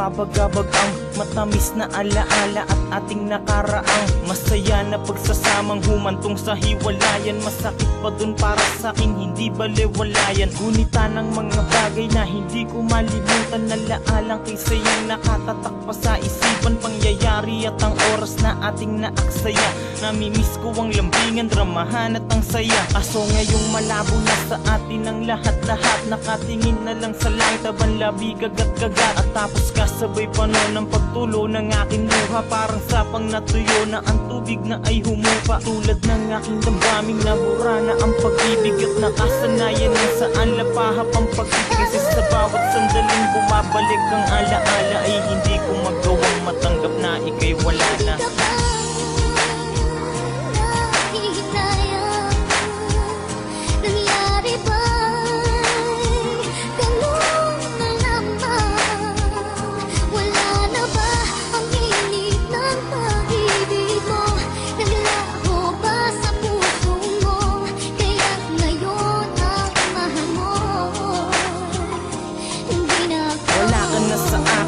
Nababagabag ang matamis na alaala at ating nakaraang masaya na pagsasamang humantong sa hiwalayan. Masakit pa dun para sa'kin, hindi balewalayan. Gunita ng mga bagay na hindi ko malimutan. Nalaalang kay sayang nakatatak pa sa isipan. Pangyayari at ang oras na ating naaksaya. Namimiss ko ang lambingan, dramahan at ang saya. Kaso ngayong malabo na sa atin ang lahat-lahat. Nakatingin na lang sa langit, taban labi, gagat-gagat. At tapos kasabay pa noon ang pagtulo ng aking luha. Parang sapang natuyo na ang tubig na ay humupa. Tulad ng aking damdaming nabura na ang pag-ibig at nakasanayan ng saan lapahap ang pag-ibig. Kasi sa bawat sandaling bumabalik ang alaala ay hindi ko magawang matanggap na ika'y wala na.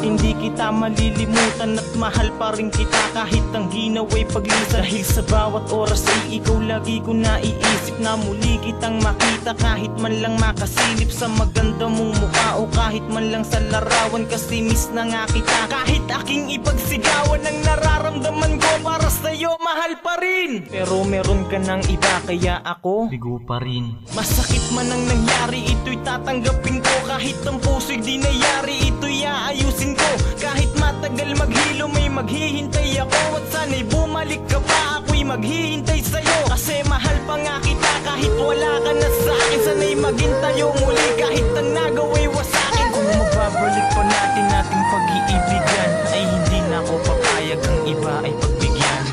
Hindi kita malilimutan at mahal pa rin kita kahit ang ginawa'y paglisan. Dahil sa bawat oras ay ikaw lagi ko naiisip na muli kitang makita. Kahit man lang makasilip sa maganda mong mukha o kahit man lang sa larawan, kasi miss na nga kita. Kahit aking ipagsigawan ang nararamdaman ko para sa'yo, mahal pa rin. Pero meron ka ng iba kaya ako bigo pa rin. Masakit man ang nangyari, ito'y tatanggapin ko. Kahit ang puso'y di nayari, ito'y aayusin ko. Kahit matagal maghilo, may maghihintay ako. At sana'y bumalik ka pa, ako'y maghihintay sa'yo. Kasi mahal pa nga kita kahit wala ka na sa'kin. Sana'y maging tayo muli kahit ang nagawa'y wasakin. Kung magbabalik pa natin ating pag-iibigan, ay hindi na ako papayag ang iba ay pagbigyan.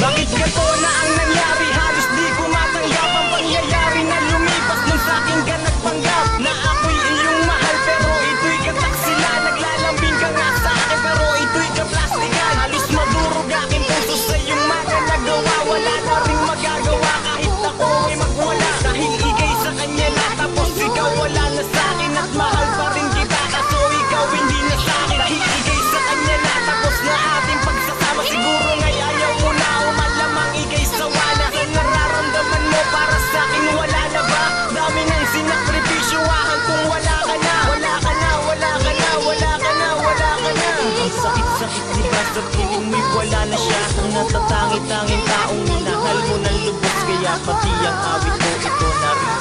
Bakit gato na ang nangyari? Halos di ko matanggap ang pangyayari na lumipas nung sa'kin ka nagpanggap na ako'y iyong mahal. Pero ito'y katak sila, naglalambing ka nga sa'kin pero ito'y kaplastikan. Halos madurog aking puso sa iyong mga nagawa. Wala na rin magagawa kahit ako ay magwala. Dahil ikay sa kanya na tapos ikaw wala na sa'kin. At mahal pa rin kita kaso ikaw hindi na sa'kin. Dahil ikay sa kanya na tapos na ating pagsasama. Siguro ngay ayaw mo na o malamang ikay sawa na. Sa nararamdaman mo para sa'kin wala na ba? Dami ng sinakripisyo kung wala ka na. Wala ka na, wala ka na, wala ka na, wala ka na. Ang sakit-sakit diba sa piling mo'y wala na siya. Ang natatangi-tanging taong minahal mo ng lubos. Kaya pati ang awit mo ito na rin